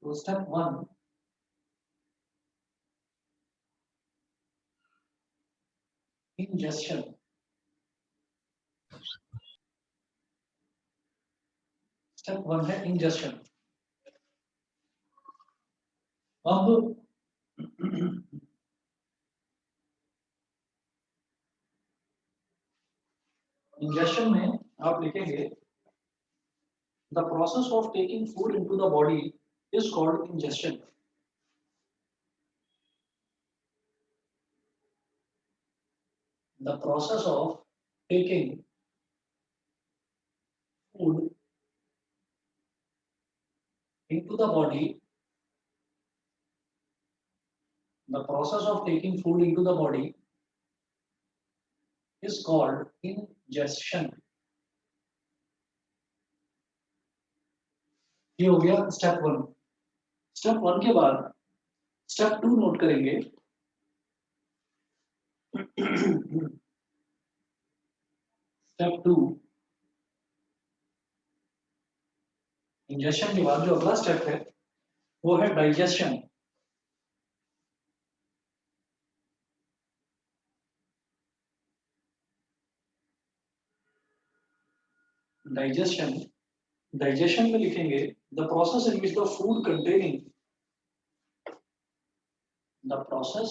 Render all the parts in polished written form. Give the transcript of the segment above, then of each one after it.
तो step 1 ingestion. Step 1 है ingestion. अब इंजेशन में आप लिखेंगे the process of taking food into the body is called ingestion. The process of taking food into the body, the process of taking food into the body is called ingestion. ये हो गया step 1। Step 1 के बाद step 2 note करेंगे। Step 2 ingestion के बाद जो अगला स्टेप है वो है डाइजेशन। डाइजेशन डाइजेशन में लिखेंगे the process in which the food containing the process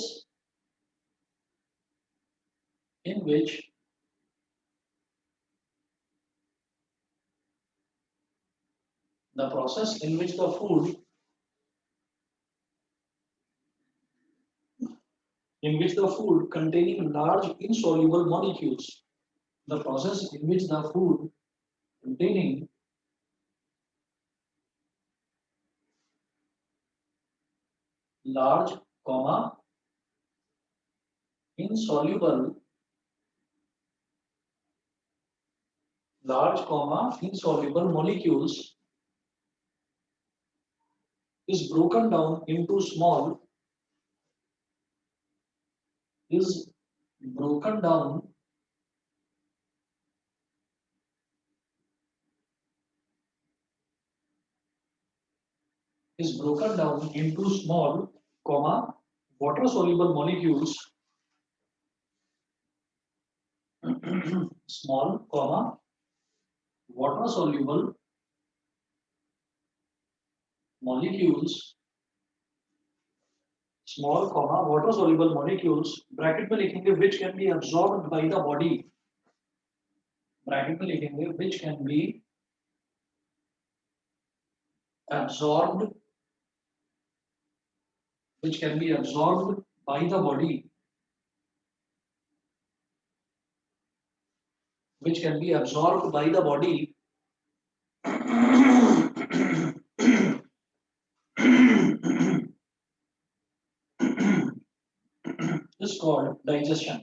in which the process in which the food containing large insoluble molecules, the process in which the food containing large insoluble molecules is broken down into small water soluble molecules small water soluble molecules bracket में लिखेंगे which can be absorbed by the body, bracket में लिखेंगे which can be absorbed by the body, is called digestion.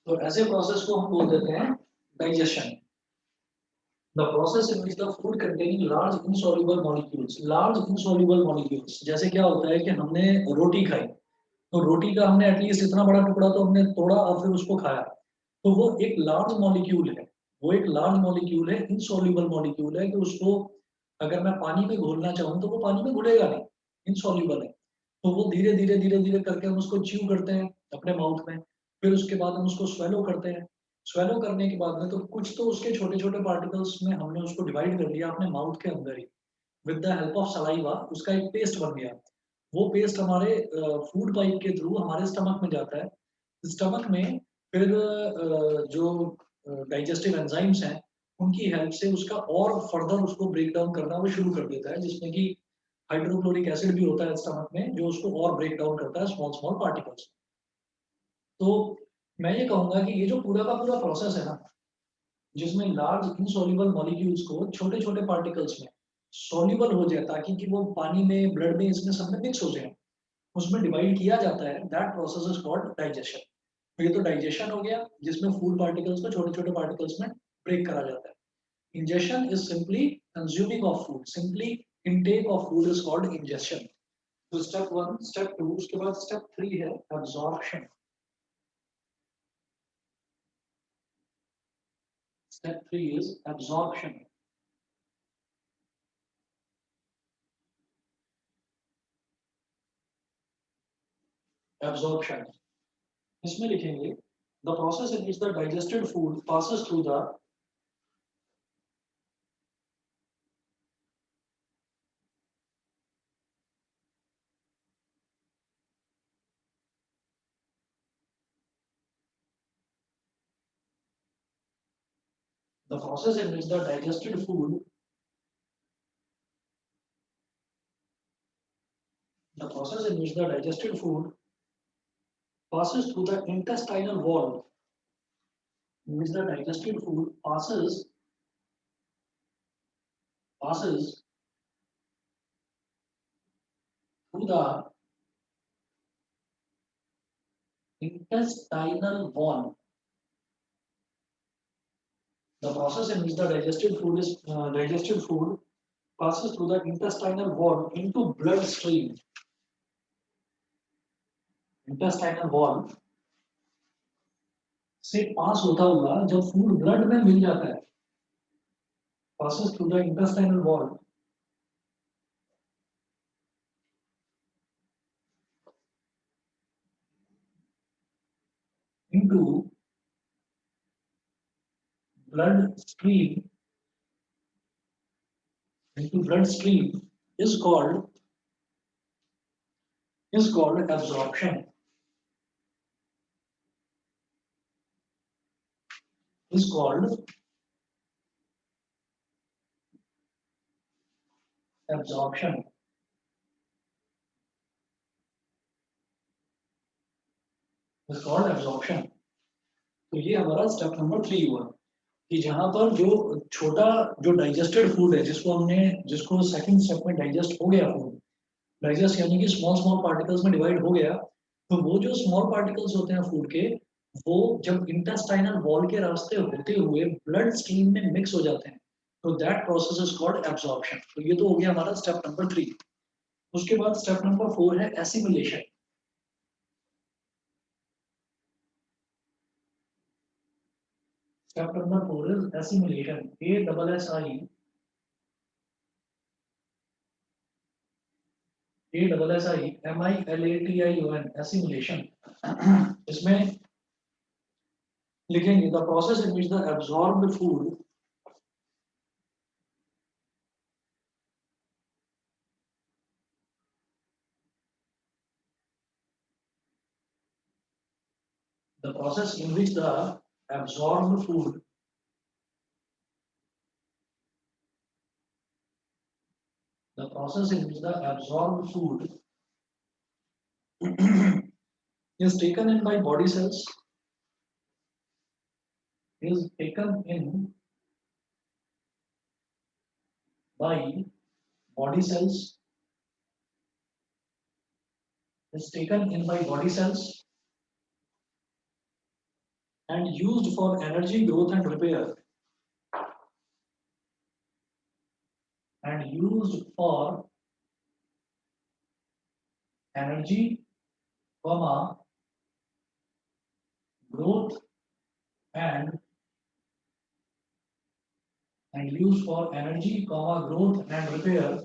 तो ऐसे process को हम बोल देते हैं digestion. The process in which the food containing large insoluble molecules, जैसे क्या होता है कि हमने रोटी खाई तो रोटी का हमने एटलीस्ट इतना बड़ा टुकड़ा तो हमने तोड़ा और फिर उसको खाया, तो वो एक लार्ज मॉलिक्यूल है, इनसॉल्युबल मॉलिक्यूल है कि उसको अगर मैं पानी में घोलना चाहूँ तो वो पानी में घुलेगा नहीं, इनसॉल्युबल है। तो वो धीरे धीरे करके हम उसको च्यू करते हैं अपने माउथ में, फिर उसके बाद हम उसको स्वेलो करते हैं। स्वेलो करने के बाद में तो कुछ तो उसके छोटे छोटे पार्टिकल्स में हमने उसको डिवाइड कर लिया अपने माउथ के अंदर ही, with the help of saliva उसका एक पेस्ट बन गया। वो पेस्ट हमारे फूड पाइप के थ्रू हमारे स्टमक में जाता है। स्टमक में फिर जो डाइजेस्टिव एंजाइम्स हैं उनकी हेल्प से उसका और फर्दर उसको ब्रेक डाउन करना वो शुरू कर देता है, जिसमें कि हाइड्रोक्लोरिक एसिड भी होता है स्टमक में जो उसको और ब्रेक डाउन करता है स्मॉल स्मॉल पार्टिकल्स। तो मैं ये कहूंगा कि ये जो पूरा का पूरा प्रोसेस है ना, जिसमें लार्ज इनसॉल्युबल मॉलिक्यूल्स को छोटे छोटे पार्टिकल्स में सॉल्युबल हो जाए ताकि कि वो पानी में ब्लड में इसमें सब में मिक्स हो जाए, उसमें डिवाइड किया जाता है, that process is called digestion. तो ये तो डाइजेशन हो गया जिसमें फूड पार्टिकल्स को छोटे छोटे पार्टिकल्स में ब्रेक करा जाता है। Ingestion is simply consuming of food, simply intake of food is called ingestion. तो स्टेप 1, स्टेप 2, उसके बाद स्टेप 3 है absorption. Step 3 is absorption. Absorption. इसमें लिखेंगे the process in which the digested food passes through the process in which the digested food the process in which the digested food passes through the intestinal wall, in which the digested food passes through the intestinal wall. The process in which the digested food passes through the intestinal wall into bloodstream. Intestinal wall से पास होता हुआ जब food blood में मिल जाता है, passes through the intestinal wall into bloodstream is called absorption. Is called absorption. Is called absorption. तो ये हमारा स्टेप नंबर 3 हुआ कि जहां पर जो छोटा जो डाइजेस्टेड फूड है जिसको सेकंड स्टेप में डाइजेस्ट हो गया फूड, डाइजेस्ट यानी कि स्मॉल स्मॉल पार्टिकल्स में डिवाइड हो गया, तो वो जो स्मॉल पार्टिकल्स होते हैं फूड के, वो जब इंटेस्टाइनल वॉल के रास्ते होते हुए ब्लड स्ट्रीम में मिक्स हो जाते हैं, तो that process is called absorption. तो ये तो हो गया हमारा स्टेप नंबर 3. उसके बाद स्टेप नंबर 4 है assimilation. Step number 4 is assimilation. ASSIMILATION. Assimilation. इसमें लिखेंगे the process in which the absorbed food the process in which the absorbed food the process in which the absorbed food is taken in by body cells is taken in by body cells is taken in by body cells and used for energy growth and repair and used for energy comma growth and used for energy comma growth and repair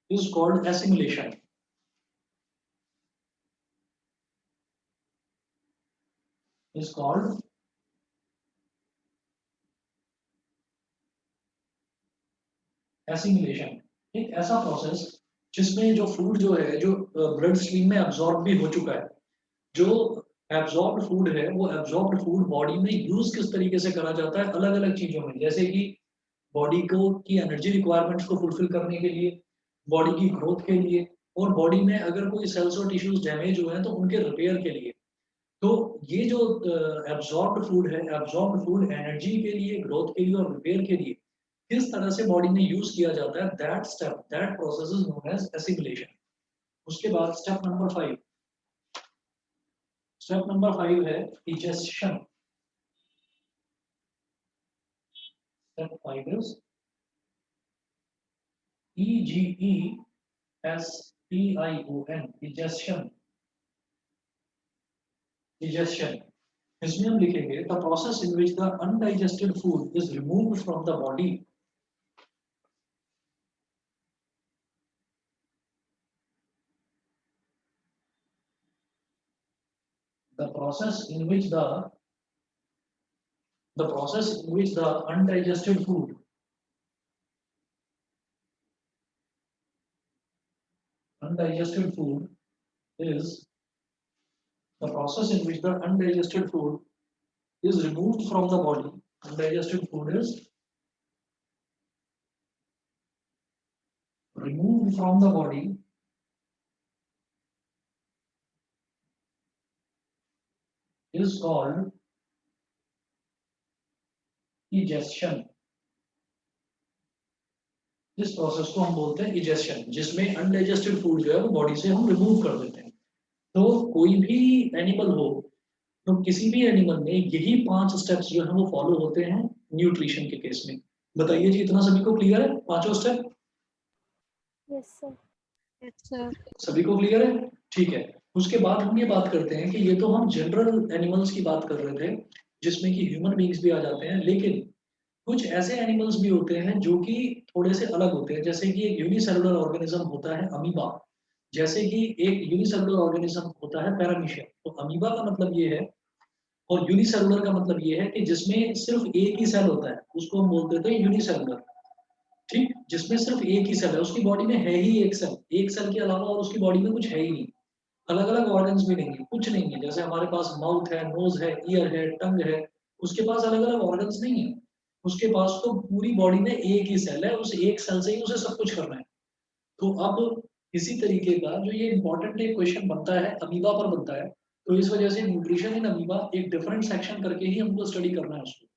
is called assimilation. Is called assimilation. एक ऐसा process जिसमें जो food जो है जो blood stream में absorb भी हो चुका है, जो एब्जॉर्ब्ड फूड है वो एब्जॉर्ब्ड फूड बॉडी में यूज किस तरीके से करा जाता है अलग अलग चीजों में, जैसे कि बॉडी को की एनर्जी रिक्वायरमेंट्स को फुलफिल करने के लिए, बॉडी की ग्रोथ के लिए, और बॉडी में अगर कोई सेल्स और टिश्यूज डैमेज हुए हैं तो उनके रिपेयर के लिए. तो ये जो एब्जॉर्ब्ड फूड है, एब्जॉर्ब्ड फूड एनर्जी के लिए, ग्रोथ के लिए और रिपेयर के लिए किस तरह से बॉडी में यूज किया जाता है, that process is known as assimilation. उसके बाद स्टेप नंबर 5. स्टेप नंबर 5 है digestion. Step 5 is EGESTION, digestion, digestion। इसमें हम लिखेंगे the process in which the undigested food is removed from the body. The process in which the process in which the undigested food is the process in which the undigested food is removed from the body। Undigested food is removed from the body is called digestion। इस process को हम बोलते हैं digestion, जिसमें undigested food जो है वो body से हम रिमूव कर देते हैं। तो कोई भी एनिमल हो, तो किसी भी एनिमल में यही 5 स्टेप्स जो है वो फॉलो होते हैं न्यूट्रिशन के केस में। बताइए जी, इतना सभी को क्लियर है पांचों step? Yes sir. Yes sir. सभी को क्लियर है? ठीक है। उसके बाद हम ये बात करते हैं कि ये तो हम जनरल एनिमल्स की बात कर रहे थे जिसमें कि ह्यूमन बींग्स भी आ जाते हैं, लेकिन कुछ ऐसे एनिमल्स भी होते हैं जो कि थोड़े से अलग होते हैं। जैसे कि एक यूनिसेलुलर ऑर्गेनिज्म होता है अमीबा, जैसे कि एक यूनिसेलुलर ऑर्गेनिज्म होता है पैरामीशिया। तो अमीबा का मतलब ये है और यूनिसेलुलर का मतलब ये है कि जिसमें सिर्फ एक ही सेल होता है, उसको हम बोलते थे यूनिसेलुलर। ठीक, जिसमें सिर्फ एक ही सेल है, उसकी बॉडी में है ही एक सेल के अलावा और उसकी बॉडी में कुछ है ही नहीं। अलग अलग ऑर्गन्स भी नहीं है, कुछ नहीं है। जैसे हमारे पास माउथ है, नोज है, ईयर है, टंग है, उसके पास अलग अलग ऑर्गन्स नहीं है। उसके पास तो पूरी बॉडी में एक ही सेल है, उस एक सेल से ही उसे सब कुछ करना है। तो अब इसी तरीके का जो ये इंपॉर्टेंट एक क्वेश्चन बनता है अमीबा पर बनता है। तो इस वजह से न्यूट्रिशन इन अमीबा एक डिफरेंट सेक्शन करके ही हमको स्टडी करना है उसको।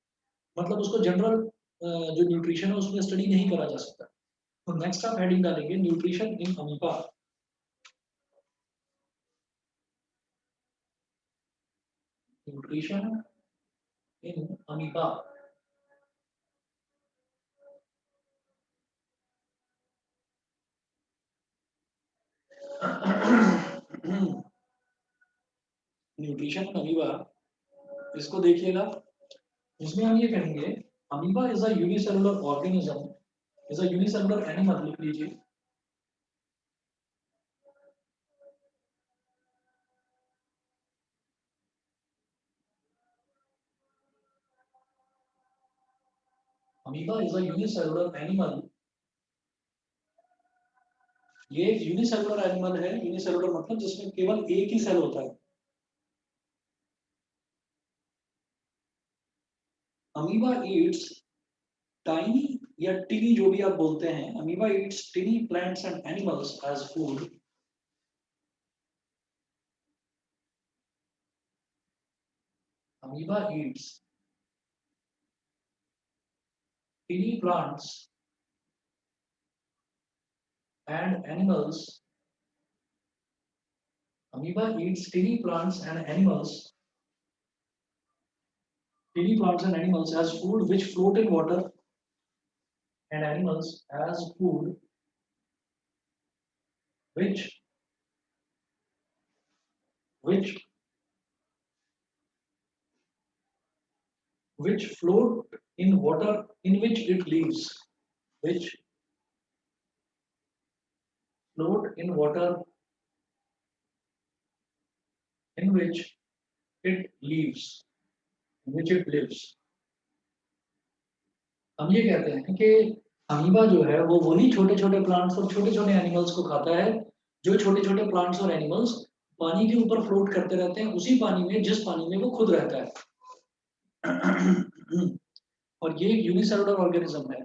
मतलब उसको जनरल जो न्यूट्रिशन है उसमें स्टडी नहीं करा जा सकता। तो नेक्स्ट आप हेडिंग डालेंगे nutrition in amoeba. Nutrition in amoeba. Nutrition in amoeba, इसको देखिएगा। इसमें हम ये कहेंगे amoeba is a unicellular organism, is a unicellular animal. लिख लीजिए। Amoeba is a unicellular animal. ये एक यूनिसेलुलर एनिमल है। यूनिसेलुलर मतलब जिसमें केवल एक ही सेल होता है। अमीबा ईट्स टाइनी या टिनी, जो भी आप बोलते हैं, amoeba eats tiny plants and animals as food. Amoeba eats tiny plants and animals। Amoeba eats tiny plants and animals, as food which float in water, and animals as food which which which float in water in which it lives, which float in water in which it lives, in which it lives। हम ये कहते हैं कि amoeba जो है वो वही छोटे छोटे प्लांट्स और छोटे छोटे एनिमल्स को खाता है, जो छोटे छोटे प्लांट्स और एनिमल्स पानी के ऊपर फ्लोट करते रहते हैं, उसी पानी में जिस पानी में वो खुद रहता है। और ये एक यूनिसेलुलर ऑर्गेनिज्म है।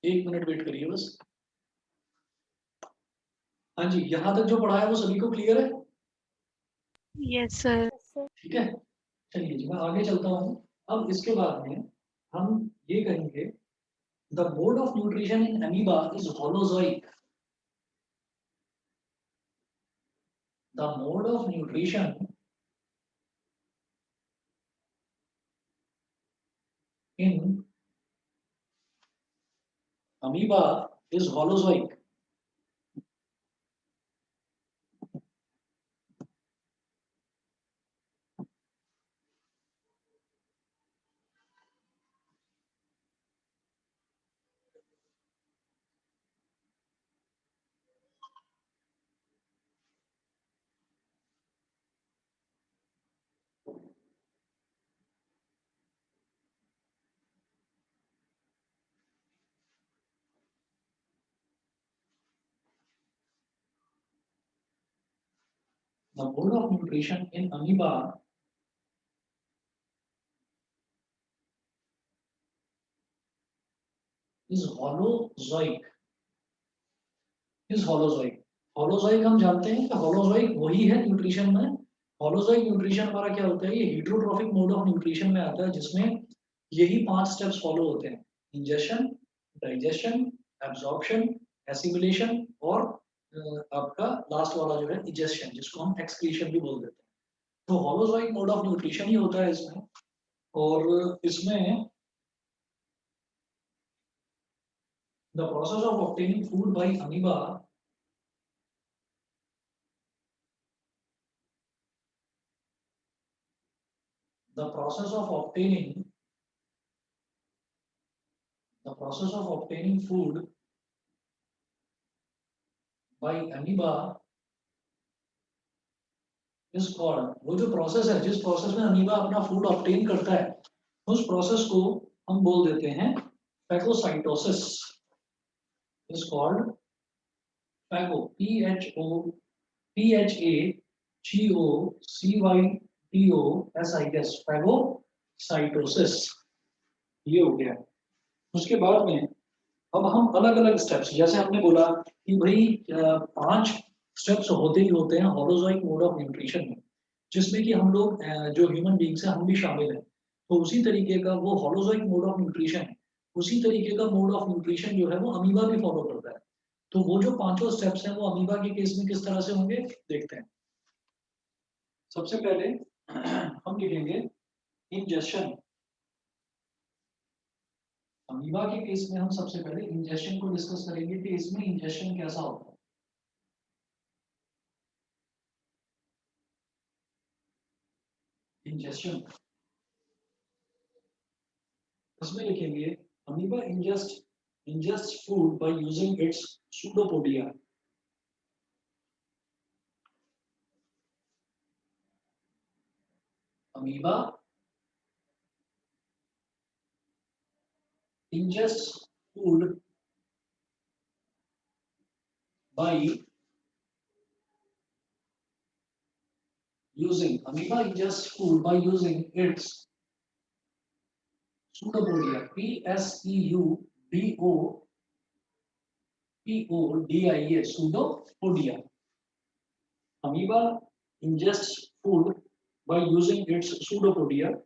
एक मिनट वेट करिए बस। हाँ जी, यहाँ तक जो पढ़ा है वो सभी को क्लियर है? Yes sir. ठीक है, चलिए जी मैं आगे चलता हूँ। अब इसके बाद में हम ये कहेंगे the mode of nutrition in amoeba is holozoic. The mode of nutrition in amoeba is holozoic. The mode of nutrition in amoeba is holozoic. Is holozoic. Holozoic हम जानते हैं कि holozoic वही है न्यूट्रिशन में. Holozoic न्यूट्रिशन हमारा क्या होता है? ये heterotrophic mode of nutrition में आता है जिसमें यही 5 स्टेप्स फॉलो होते हैं. इंजेशन, डाइजेशन, एब्जॉर्प्शन, एसिमिलेशन और आपका लास्ट वाला जो है इजेशन, जिसको हम एक्सक्रीशन भी बोल देते हैं. तो holozoic मोड ऑफ न्यूट्रिशन ही होता है इसमें. और इसमें the process of obtaining food by amoeba the process of obtaining food by amoeba is called. वो जो प्रोसेस है, जिस प्रोसेस में अमीबा अपना फूड ऑब्टेन करता है, उस प्रोसेस को हम बोल देते हैं phagocytosis. Is called phago, PHAGOCYTOSIS, phagocytosis. ये हो गया. उसके बाद में अब हम अलग अलग स्टेप्स, जैसे हमने बोला कि भाई 5 स्टेप्स होते ही होते हैं holozoic मोड ऑफ न्यूट्रिशन में, जिसमें कि हम लोग जो ह्यूमन बींग्स हैं हम भी शामिल हैं. तो उसी तरीके का वो holozoic मोड ऑफ न्यूट्रिशन है, उसी तरीके का मोड ऑफ न्यूट्रिशन जो है वो अमीबा भी फॉलो करता है. तो वो जो 5 स्टेप्स हैं वो अमीबा के केस में किस तरह से होंगे देखते हैं. सबसे पहले हम लिखेंगे इंजेशन. अमीबा के केस में हम सबसे पहले इंजेशन को डिस्कस करेंगे कि इसमें इंजेशन कैसा होता है. इंजेशन इसमें लिखेंगे amoeba ingests food by using its pseudopodia. Amoeba ingests food by using its pseudopodia. PSEUDOPODIA, pseudopodia. Amoeba ingests food by using its pseudopodia,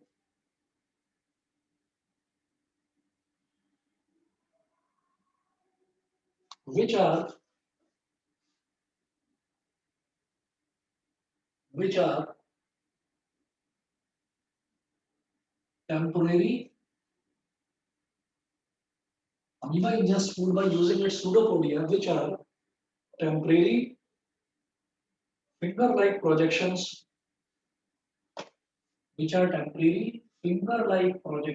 which are temporary. Amoeba ingests food by using its pseudopodia, which are temporary finger-like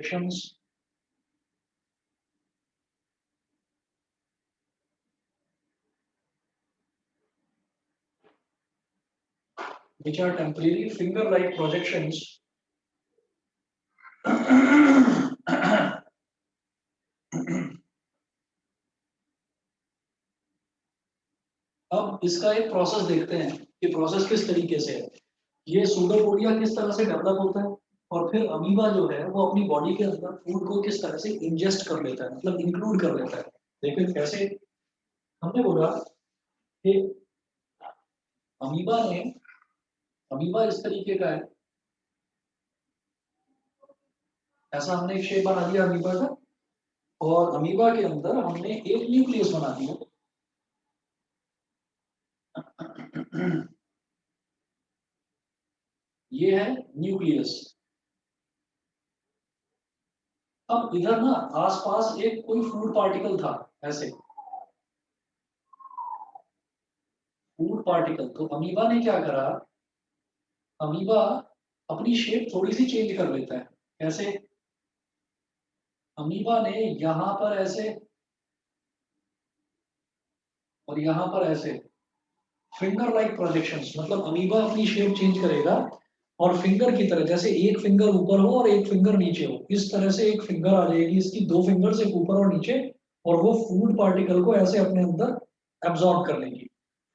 projections, अब इसका एक process देखते हैं कि process किस तरीके से है. ये सूडोपोडिया किस तरह से डेवलप होता है और फिर अमीबा जो है वो अपनी बॉडी के अंदर फूड को किस तरह से इंजेस्ट कर लेता है, मतलब इंक्लूड कर लेता है. देखिए कैसे. हमने बोला कि अमीबा इस तरीके का है, ऐसा हमने एक शेप बना दिया अमीबा का, और अमीबा के अंदर हमने एक न्यूक्लियस बना दिया. ये है न्यूक्लियस। अब इधर ना आसपास एक कोई फूड पार्टिकल था ऐसे, फूड पार्टिकल। तो अमीबा ने क्या करा, अमीबा अपनी शेप थोड़ी सी चेंज कर लेता है। कैसे? अमीबा ने यहां पर ऐसे और यहां पर ऐसे फिंगर लाइक प्रोजेक्शंस, मतलब अमीबा अपनी शेप चेंज करेगा और फिंगर की तरह, जैसे एक फिंगर ऊपर हो और एक फिंगर नीचे हो, इस तरह से एक फिंगर आ जाएगी इसकी, दो फिंगर्स एक ऊपर और नीचे, और वो फूड पार्टिकल को ऐसे अपने अंदर एब्जॉर्ब कर लेगी,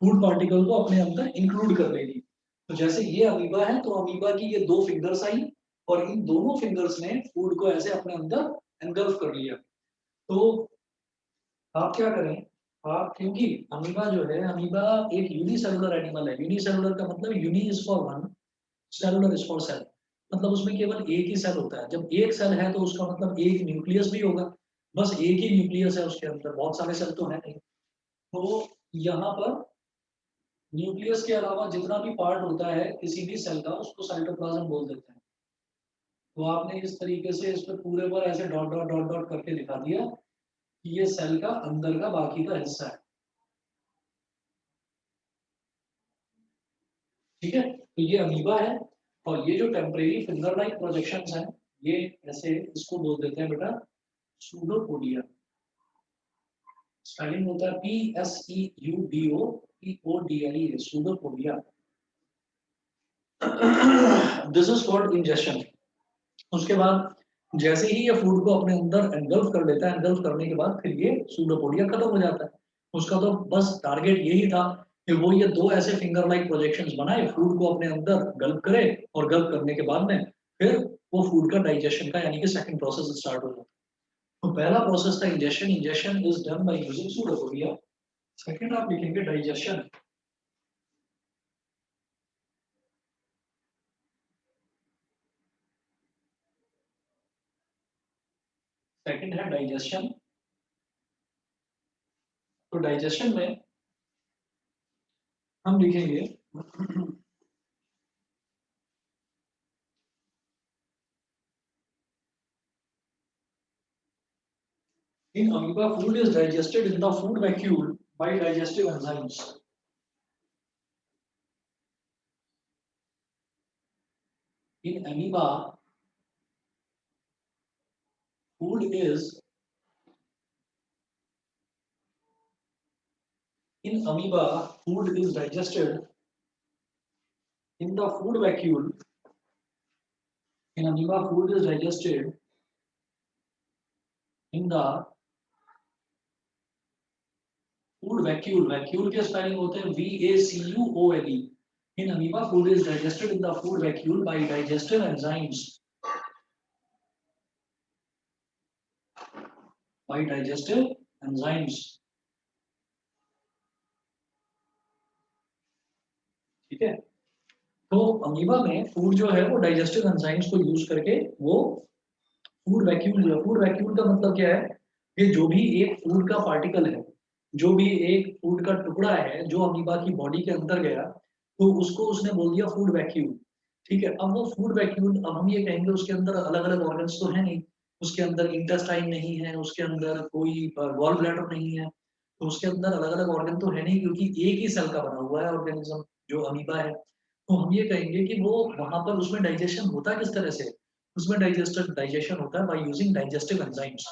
फूड पार्टिकल को अपने अंदर इंक्लूड कर लेगी। तो जैसे ये अमीबा है तो अमीबा की ये दो फिंगर्स आई और इन दोनों फिंगर्स ने फूड को ऐसे अपने अंदर एनगल्फ कर लिया। तो आप क्या करें, आप, क्योंकि अमीबा जो है, अमीबा एक यूनिसेलुलर एनिमल है। यूनिसेलुलर का मतलब uni is for one, cellular is for cell, मतलब उसमें केवल एक ही सेल होता है। जब एक सेल है तो उसका मतलब एक न्यूक्लियस भी होगा, बस एक ही न्यूक्लियस है उसके अंदर, बहुत सारे सेल तो है नहीं। तो यहाँ पर न्यूक्लियस के अलावा जितना भी पार्ट होता है किसी भी सेल का, उसको साइटोप्लाज्म बोल देते हैं। तो आपने इस तरीके से इस पर पूरे पर ऐसे डॉट डॉट डॉट डॉट करके दिखा दिया कि ये सेल का अंदर का बाकी का हिस्सा है। ठीक है, तो ये अमीबा है। और ये जो टेम्परेरी फिंगर लाइक प्रोजेक्शंस हैं, ये ऐसे, इसको बोल देते हैं बेटा सूडोपोडिया। स्पेलिंग होता है PSEUDOPODIA, pseudopodia. This is called injection. उसके बाद जैसे ही ये फूड को अपने अंदर एंगल्फ कर लेता है, एंगल्फ करने के बाद फिर ये सूडोपोडिया खत्म हो जाता है। उसका तो बस टारगेट यही था कि वो ये दो ऐसे फिंगर लाइक प्रोजेक्शंस बनाए, फूड को अपने अंदर गल्प करे, और गल्प करने के बाद में फिर वो फूड का डाइजेशन का, यानी कि सेकंड प्रोसेस स्टार्ट हो जाता है। तो पहला प्रोसेस था ingestion, ingestion is done by using pseudopodia. Second आप लिखेंगे डाइजेशन। सेकंड है डाइजेशन। तो डाइजेशन में हम लिखेंगे in amoeba food is digested in the food vacuole by digestive enzymes. In amoeba food is digested in the food vacuole. In amoeba food is digested in the food vacuole. Vacuole के spelling होते हैं VACUOLE. In amoeba food is digested in the food vacuole by digestive enzymes. By digestive enzymes. ठीक है, तो amoeba में food जो है वो डाइजेस्टिव एंजाइम्स को यूज करके वो फूड वैक्यूम जो है, फूड वैक्यूम का मतलब क्या है कि जो भी एक फूड का पार्टिकल है, जो भी एक फूड का टुकड़ा है जो अमीबा की बॉडी के अंदर गया, तो उसको उसने बोल दिया फूड वैक्यूम। ठीक है, अब वो फूड वैक्यूम, अब हम ये कहेंगे उसके अंदर अलग अलग ऑर्गन्स तो है नहीं, उसके अंदर इंटेस्टाइन नहीं है, उसके अंदर कोई गॉल ब्लैडर नहीं है, तो उसके अंदर अलग अलग ऑर्गन तो है नहीं, क्योंकि एक ही सेल का बना हुआ है ऑर्गेनिज्म जो अमीबा है। तो हम ये कहेंगे कि वो वहां पर उसमें डाइजेशन होता किस तरह से, उसमें डाइजेशन होता है बाय यूजिंग डाइजेस्टिव एंजाइम्स।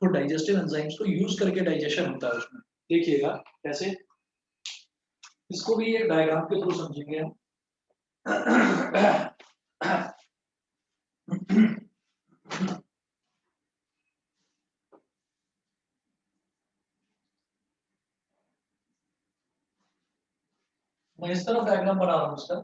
तो डाइजेस्टिव एंजाइम्स को यूज करके डाइजेशन होता है उसमें। देखिएगा कैसे, इसको भी एक डायग्राम के थ्रू समझेंगे हम। मैं इस तरफ डायग्राम बना रहा हूँ उसका।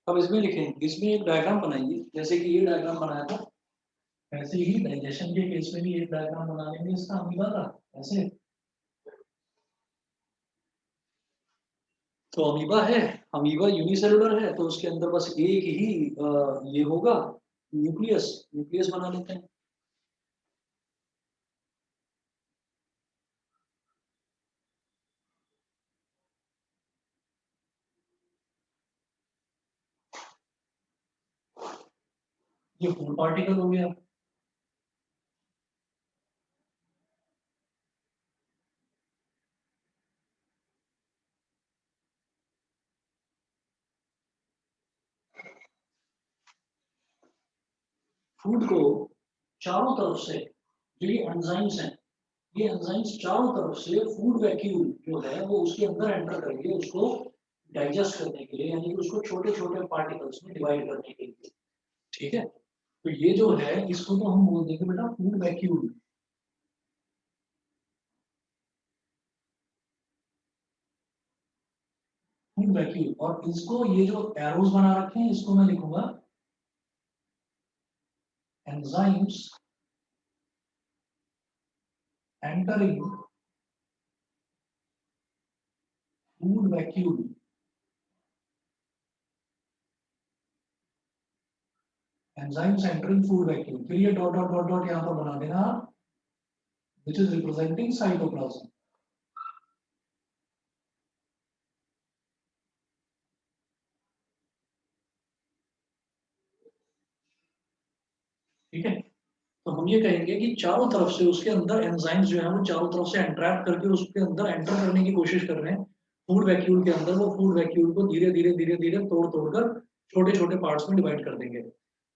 अब इसमें लिखें, इसमें एक डायग्राम बनाइए, जैसे कि ये डायग्राम बनाया था, ऐसे ही डाइजेशन के केस में भी एक डायग्राम बना लेंगे इसका अमीबा का, ऐसे। तो अमीबा है, अमीबा यूनिसेलुलर है, तो उसके अंदर बस एक ही ये होगा, न्यूक्लियस, न्यूक्लियस बना लेते हैं। ये फूड पार्टिकल हो गया। फूड को चारों तरफ से, जो ये एंजाइम्स हैं, ये एंजाइम्स चारों तरफ से फूड वैक्यूल जो है वो उसके अंदर एंटर करके उसको डाइजेस्ट करने के लिए, यानी कि उसको छोटे छोटे पार्टिकल्स में डिवाइड करने के लिए। ठीक है, तो ये जो है इसको तो हम बोल देंगे बेटा फूड वैक्यूल। फूड वैक्यूल, और इसको ये जो एरोज बना रखे हैं इसको मैं लिखूंगा enzymes entering food vacuole. Enzymes entering food vacuole, फिर ये डॉट डॉट डॉट डॉट यहाँ पर बना देना, which is representing cytoplasm। ठीक है, तो हम ये कहेंगे कि चारों तरफ से उसके अंदर एंजाइम्स जो है वो चारों तरफ से एंट्रैप करके उसके अंदर एंटर करने की कोशिश कर रहे हैं फूड वैक्यूल के अंदर। वो फूड वैक्यूल को धीरे धीरे धीरे धीरे तोड़ तोड़ कर छोटे छोटे पार्ट्स में डिवाइड कर देंगे।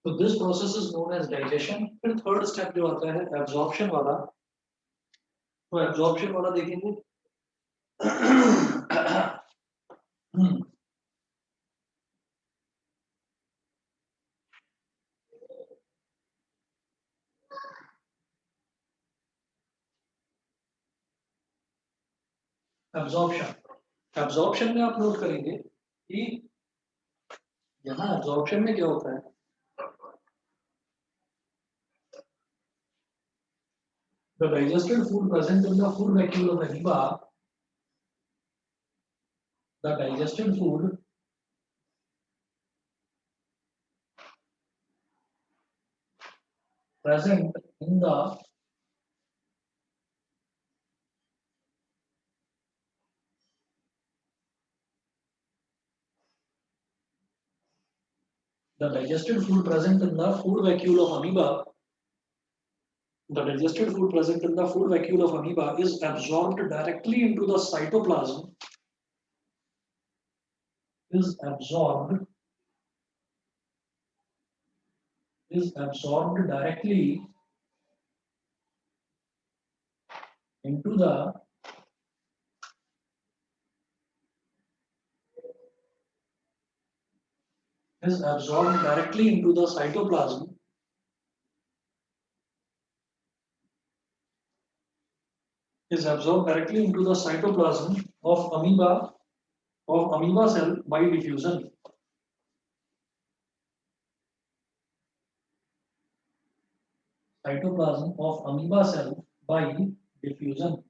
तो this process is known as digestion. फिर थर्ड स्टेप जो आता है एब्जॉर्प्शन वाला, तो एब्जॉर्प्शन वाला देखेंगे। एब्जॉर्प्शन, एब्जॉर्प्शन में आप नोट करेंगे कि यहाँ एब्जॉर्प्शन में क्या होता है, the digested food present in the food vacuole of amoeba, the digested food present in the digested food present in the food vacuole of amoeba, the digested food present in the food vacuole of amoeba is absorbed directly into the cytoplasm, is absorbed directly into the is absorbed directly into the cytoplasm is absorbed directly into the cytoplasm of amoeba cell by diffusion. Cytoplasm of amoeba cell by diffusion.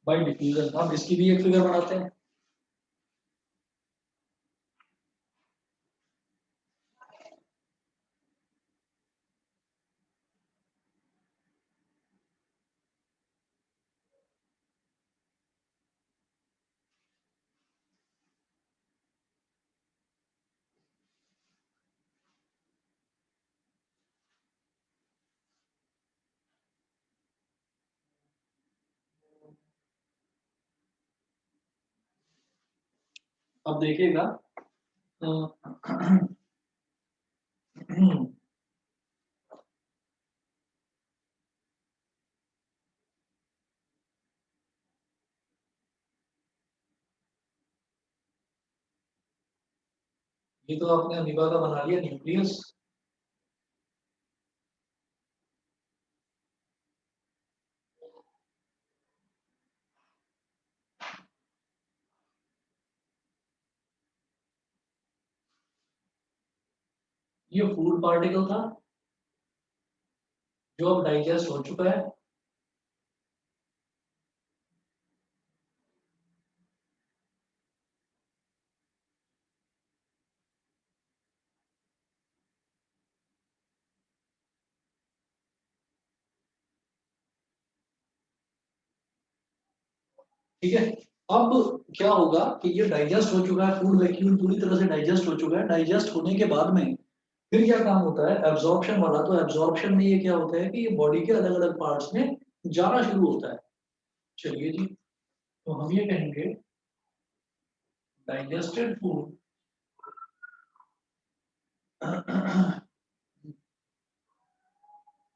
Bye diffusion. अब इसकी भी एक figure बनाते हैं। अब देखिएगा ये तो आपने अमीबा का बना लिया न्यूक्लियस। ये फूड पार्टिकल था जो अब डाइजेस्ट हो चुका है। ठीक है, अब क्या होगा कि ये डाइजेस्ट हो चुका है, फूड वैक्यूल पूरी तरह से डाइजेस्ट हो चुका है। डाइजेस्ट होने के बाद में फिर क्या काम होता है, एब्जॉर्प्शन वाला। तो एब्जॉर्प्शन में ये क्या होता है कि ये बॉडी के अलग अलग पार्ट्स में जाना शुरू होता है। चलिए जी, तो हम ये कहेंगे digested food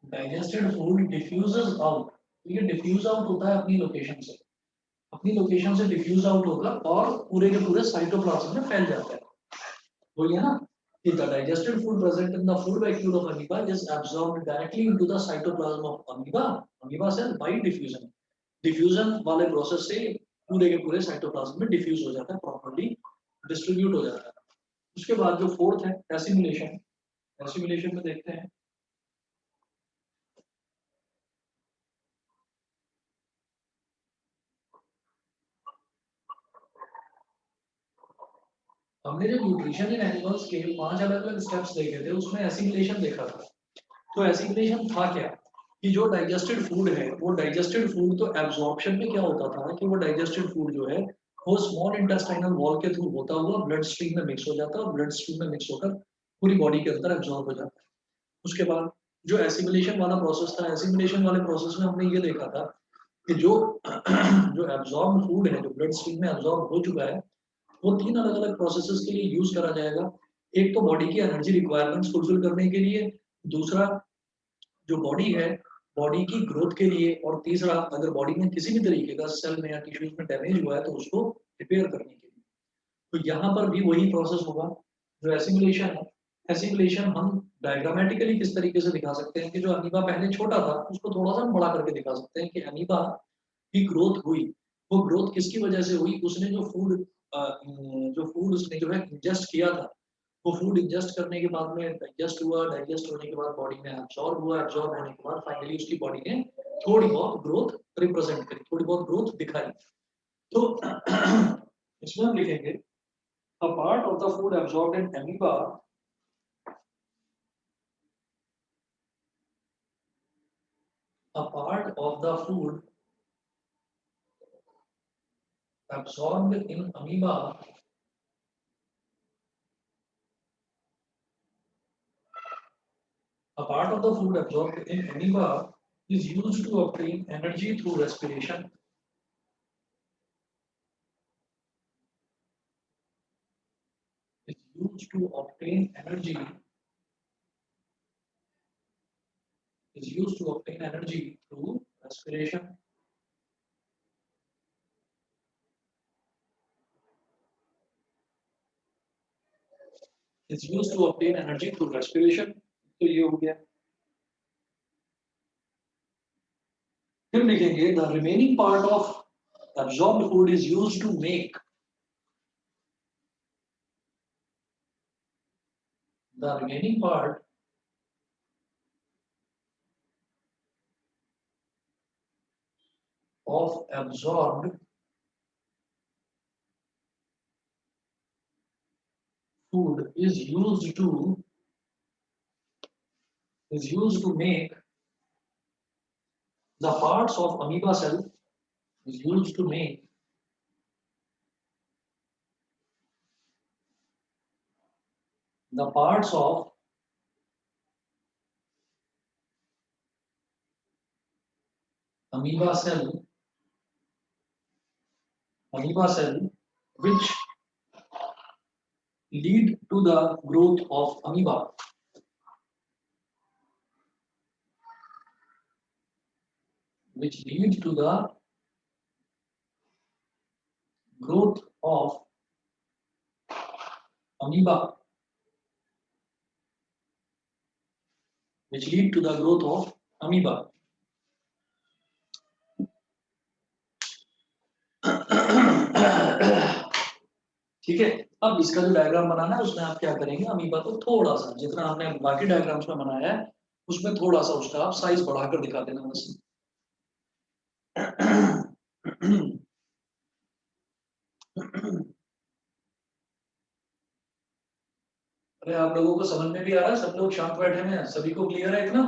digested food diffuses out. तो ये डिफ्यूज आउट होता है अपनी लोकेशन से, अपनी लोकेशन से डिफ्यूज आउट होगा और पूरे के पूरे साइटोप्लाज्म में फैल जाता है। वो ये ना कि the digested food present in the food vacuole of amoeba is absorbed directly into the cytoplasm of amoeba cell by diffusion। Diffusion वाले प्रोसेस से पूरे के पूरे साइटोप्लाज्म में डिफ्यूज हो जाता है, प्रॉपर्ली डिस्ट्रीब्यूट हो जाता है। उसके बाद जो फोर्थ है एसिमिलेशन। एसिमिलेशन में देखते हैं हमने जो न्यूट्रिशन इन एनिमल्स के 5 अलग अलग स्टेप्स देखे थे, उसमें एसिमिलेशन देखा था। तो एसिमिलेशन था क्या कि जो डाइजेस्टेड फूड है, वो डाइजेस्टेड फूड तो एब्जॉर्प्शन में क्या होता था कि वो डाइजेस्टेड फूड जो है वो स्मॉल इंटेस्टाइनल वॉल के थ्रू होता हुआ ब्लड स्ट्रीम में मिक्स हो जाता है और ब्लड स्ट्रीम में मिक्स होकर पूरी बॉडी के अंदर एब्जॉर्ब हो जाता है। उसके बाद जो एसिमिलेशन वाला प्रोसेस था, एसिमिलेशन वाले प्रोसेस में हमने ये देखा था कि जो जो एब्जॉर्ब फूड है, जो ब्लड स्ट्रीम में एब्जॉर्ब हो चुका है, वो 3 अलग अलग प्रोसेसेस के लिए यूज करा जाएगा। एक तो बॉडी की एनर्जी रिक्वायरमेंट्स फुलफिल करने के लिए, दूसरा जो बॉडी है, बॉडी की ग्रोथ के लिए, और तीसरा अगर बॉडी में किसी भी तरीके का सेल में या टिश्यूज में डैमेज हुआ है तो उसको रिपेयर करने के लिए। तो यहाँ पर भी वही प्रोसेस होगा जो एसिमुलेशन है। एसिमुलेशन हम डायग्रामेटिकली किस तरीके से दिखा सकते हैं कि जो अमीबा पहले छोटा था उसको थोड़ा सा बड़ा करके दिखा सकते हैं कि अमीबा की ग्रोथ हुई। वो ग्रोथ किसकी वजह से हुई, उसने जो फूड उसने जो है इंजेस्ट किया था, वो फूड इंजेस्ट करने के बाद में डाइजेस्ट हुआ, डाइजेस्ट होने के बाद बॉडी में एब्जॉर्ब हुआ, एब्जॉर्ब होने के बाद फाइनली उसकी बॉडी ने थोड़ी बहुत ग्रोथ रिप्रेजेंट करी, थोड़ी बहुत ग्रोथ दिखाई। तो इसमें हम लिखेंगे a part of the food absorbed in amoeba a part of the food absorbed in amoeba a part of the food absorbed in amoeba is used to obtain energy through respiration। Is used to obtain energy is used to obtain energy through respiration। Is used to obtain energy through respiration। तो ये हो गया। फिर लिखेंगे the remaining part of absorbed food is used to make the remaining part of absorbed food is used to make the parts of amoeba cell is used to make the parts of amoeba cell which lead to the growth of amoeba, which lead to the growth of amoeba, which lead to the growth of amoeba। ठीक है। अब इसका जो diagram बनाना है उसमें आप क्या करेंगे, अमीबा को थोड़ा सा जितना आपने बाकी डायग्राम्स में बनाया है उसमें थोड़ा सा उसका आप साइज बढ़ाकर दिखा देना बस। अरे आप लोगों को समझ में भी आ रहा है, सब लोग शांत बैठे हुए हैं, सभी को क्लियर है इतना?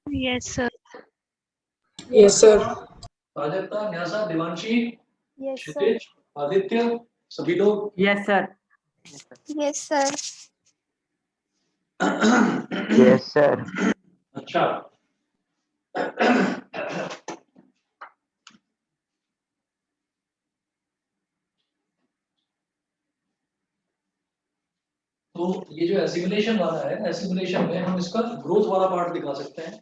Yes, sir. Yes, sir. Prajakta, Nysa, Devanshi, Yes, sir. क्षितिज, आदित्य, सभी लोग? Yes, sir. Yes, sir. Yes, sir. अच्छा। तो ये जो एसिमुलेशन वाला है, एसिमुलेशन में हम इसका ग्रोथ वाला पार्ट दिखा सकते हैं।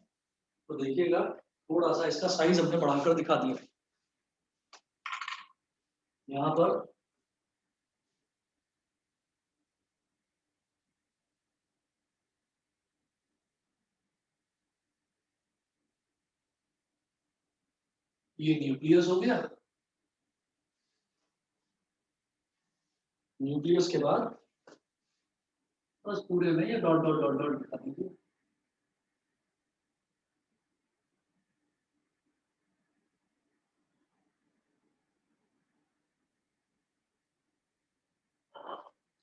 तो देखिएगा थोड़ा सा इसका साइज हमने बढ़ाकर दिखा दिया यहाँ पर। ये न्यूक्लियस हो गया, न्यूक्लियस के बाद बस पूरे में ये डॉट डॉट डॉट डॉट दिखा दीजिए।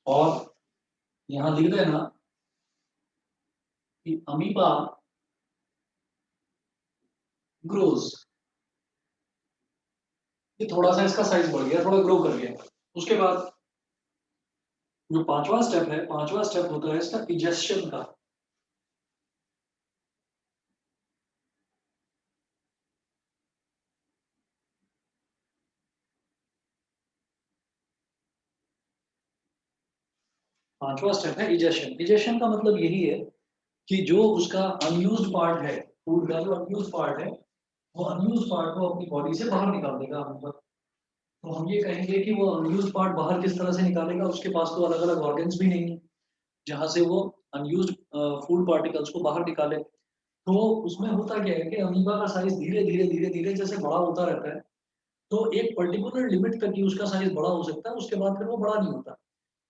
और यहाँ लिख देना कि अमीबा ग्रोज। ये थोड़ा सा इसका साइज बढ़ गया, थोड़ा ग्रो कर गया। उसके बाद जो पांचवा स्टेप है, पांचवा स्टेप होता है इसका इजेशन का। पांचवा स्टेप है इजेशन। इजेशन का मतलब यही है कि जो उसका अनयूज्ड पार्ट है, फूड का जो अनयूज्ड पार्ट है, वो अनयूज्ड पार्ट को अपनी बॉडी से बाहर निकाल देगा अमीबा। तो हम ये कहेंगे कि वो अनयूज्ड पार्ट बाहर किस तरह से निकालेगा, उसके पास तो अलग अलग ऑर्गन्स भी नहीं है जहाँ से वो अनयूज्ड फूड पार्टिकल्स को बाहर निकाले। तो उसमें होता क्या है कि अमीबा का साइज धीरे धीरे धीरे धीरे जैसे बड़ा होता रहता है, तो एक पर्टिकुलर लिमिट तक ही उसका साइज बड़ा हो सकता है, उसके बाद फिर वो बड़ा नहीं होता।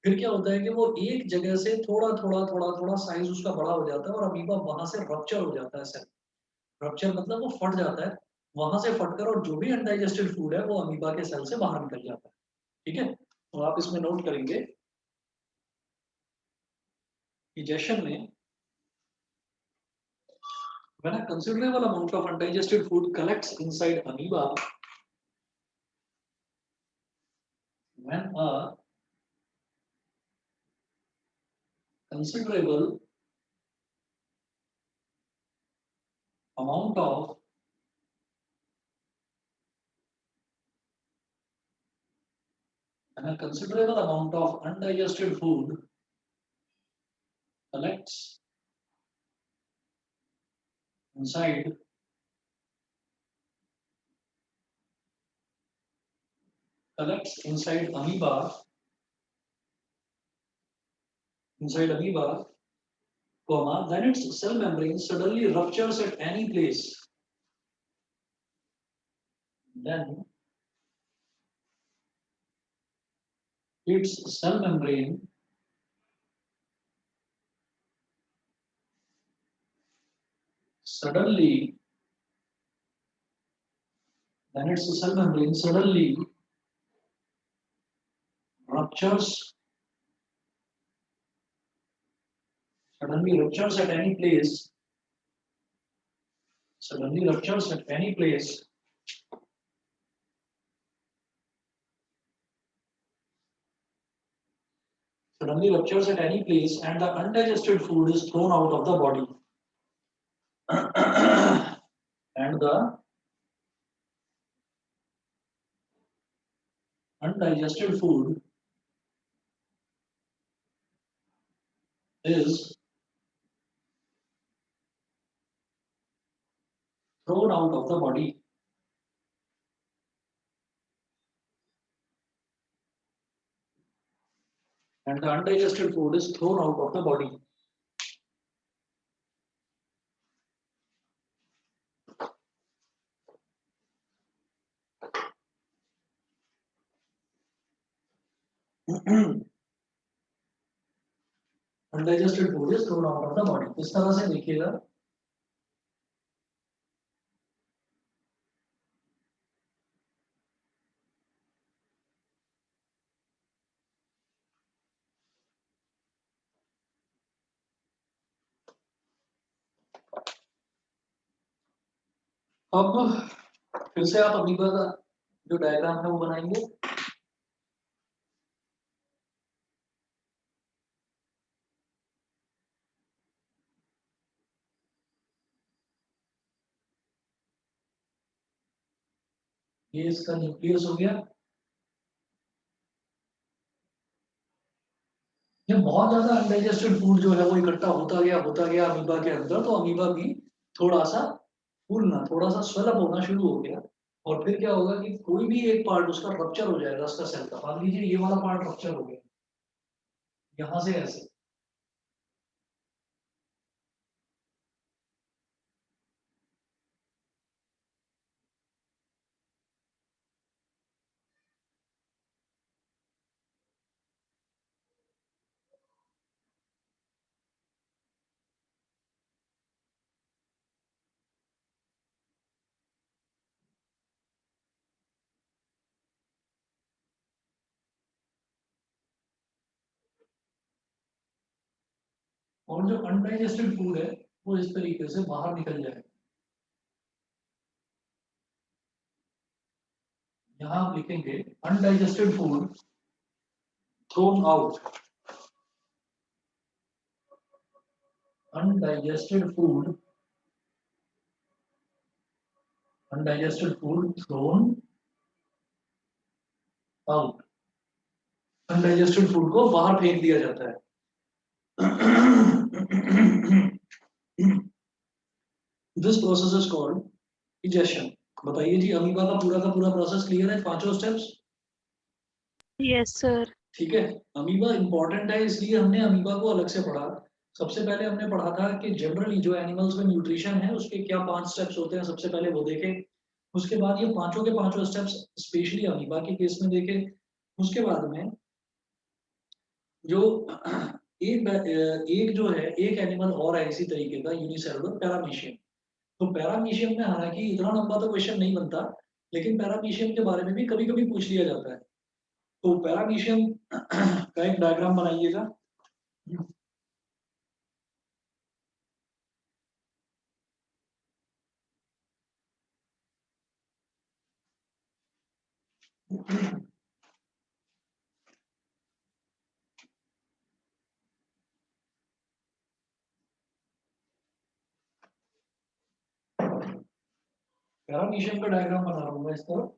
फिर क्या होता है कि वो एक जगह से थोड़ा थोड़ा थोड़ा थोड़ा साइज उसका बड़ा हो जाता है और अमीबा वहां से रप्चर हो जाता है सेल। रप्चर मतलब वो फट जाता है, वहां से फटकर और जो भी अनडाइजेस्टेड फूड है वो अमीबा के सेल से बाहर निकल जाता है। ठीक है, तो आप इसमें नोट करेंगे digestion में when a considerable amount of undigested food collects inside amoeba, when a considerable amount of when a considerable amount of undigested food collects inside amoeba, comma, then its cell membrane suddenly ruptures at any place. Then its cell membrane suddenly ruptures at any place. Suddenly ruptures at any place. Suddenly ruptures at any place and the undigested food is thrown out of the body. And the undigested food is thrown out of the body. And the undigested food is thrown out of the body. Undigested food is thrown out of the body. इस तरह से देखिएगा, अब फिर से आप amoeba का जो डायग्राम है वो बनाएंगे। ये इसका न्यूक्लियस हो गया। ये बहुत ज्यादा अनडाइजेस्टेड फूड जो है वो इकट्ठा होता गया अमीबा के अंदर, तो अमीबा भी थोड़ा सा फूलना, थोड़ा सा स्वेलअप होना शुरू हो गया। और फिर क्या होगा कि कोई भी एक पार्ट उसका रप्चर हो जाएगा, उसका सेल का। मान लीजिए ये वाला पार्ट रप्चर हो गया, यहाँ से ऐसे। और जो अनडाइजेस्टेड फूड है वो इस तरीके से बाहर निकल जाएगा। यहाँ आप लिखेंगे undigested food thrown out. Undigested food, undigested food thrown out. Undigested food को बाहर फेंक दिया जाता है। This process is called digestion। बताइए जी, अमीबा का पूरा प्रोसेस क्लियर है, पांचों स्टेप्स? Yes, sir. ठीक है। अमीबा इंपॉर्टेंट है इसलिए हमने अमीबा को अलग से पढ़ा। सबसे पहले हमने पढ़ा था कि जनरली जो एनिमल्स में न्यूट्रिशन है उसके क्या 5 स्टेप्स होते हैं, सबसे पहले वो देखे। उसके बाद ये पांचों के पांचों स्टेप्स स्पेशली अमीबा के केस में देखे। उसके बाद में जो एक जो है, एक एनिमल और है इसी तरीके का, यूनिसेलुलर पैरामीशियम। तो पैरामीशियम में हालांकि इतना लंबा तो क्वेश्चन नहीं बनता, लेकिन पैरामीशियम के बारे में भी कभी कभी पूछ लिया जाता है। तो पैरामीशियम का एक डायग्राम बनाइएगा। पैरामीशियम का डायग्राम बना रहा हूँ मैं इस तरह।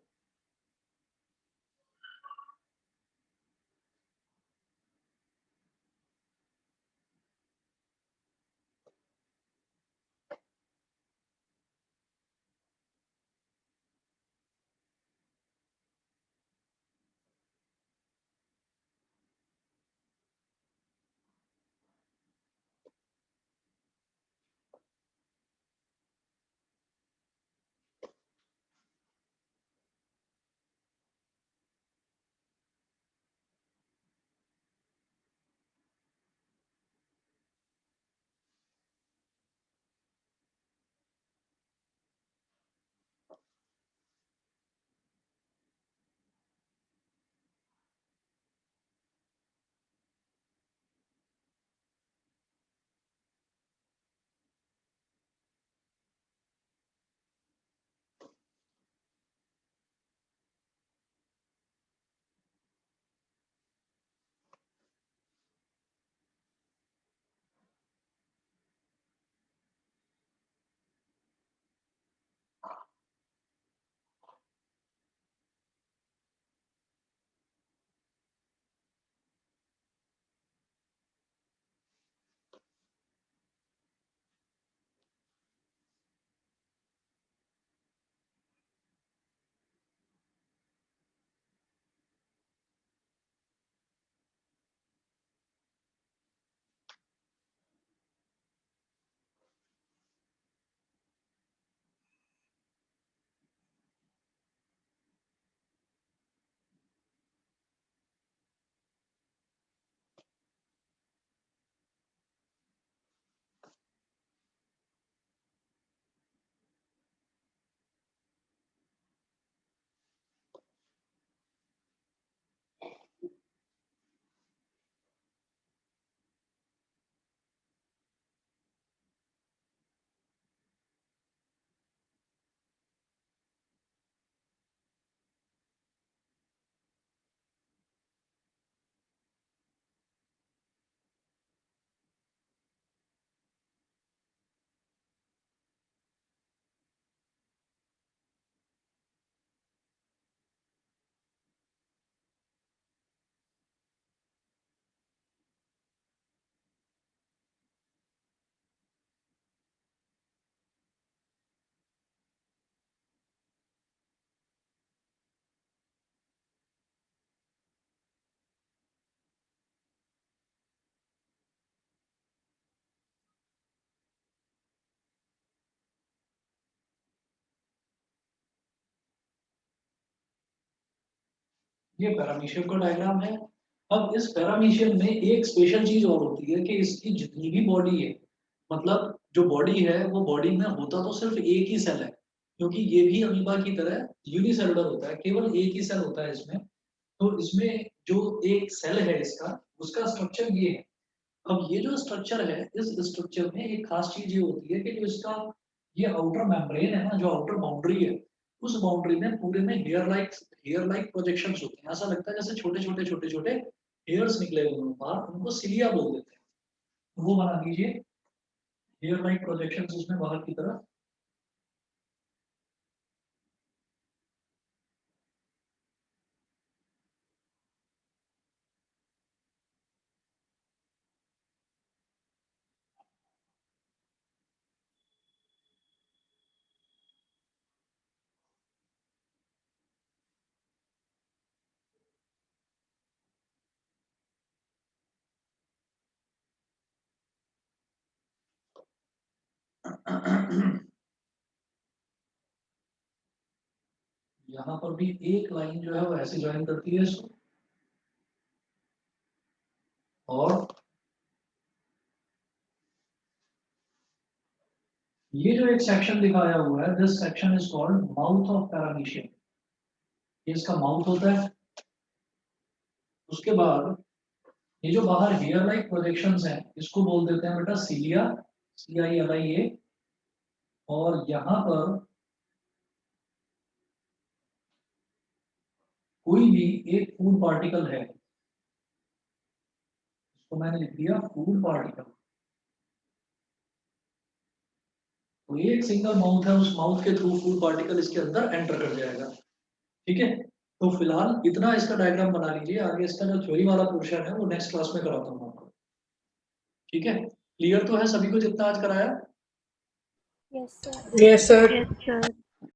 ये पैरामीशियम का डायग्राम है। अब इस पैरामीशियम में एक स्पेशल चीज और होती है कि इसकी जितनी भी बॉडी है, मतलब जो बॉडी है वो बॉडी में होता तो सिर्फ एक ही सेल है, क्योंकि ये भी अमीबा की तरह यूनिसेलुलर होता है, केवल एक ही सेल होता है इसमें। तो इसमें जो एक सेल है इसका, उसका स्ट्रक्चर ये है। अब ये जो स्ट्रक्चर है, इस स्ट्रक्चर में एक खास चीज ये होती है कि जो इसका ये आउटर मेम्ब्रेन है ना, जो आउटर बाउंड्री है, उस बाउंड्री में पूरे में हेयर लाइक प्रोजेक्शंस होते हैं। ऐसा लगता है जैसे छोटे छोटे हेयर्स निकले हुए हैं बाहर, उनको सिलिया बोल देते हैं। तो वो बना दीजिए, हेयर लाइक प्रोजेक्शंस उसमें बाहर की तरफ। यहाँ पर भी एक लाइन जो है वो ऐसे ज्वाइन करती है इसको, और ये जो एक सेक्शन दिखाया हुआ है, this section is called mouth of paramecium. ये इसका माउथ होता है। उसके बाद ये जो बाहर हेयर लाइक प्रोजेक्शंस हैं, इसको बोल देते हैं बेटा सीलिया, CILIA। और यहाँ पर कोई भी एक फूड पार्टिकल है, इसको मैंने लिख दिया फूड पार्टिकल। तो एक सिंगल माउथ है, उस माउथ के थ्रू फूड पार्टिकल इसके अंदर एंटर कर जाएगा। ठीक है, तो फिलहाल इतना इसका डायग्राम बना लीजिए। आगे इसका जो थ्योरी वाला पोर्शन है वो नेक्स्ट क्लास में कराता हूँ आपको। ठीक है, क्लियर तो है सभी को जितना आज कराया? Yes, sir. Yes, sir. Yes, sir.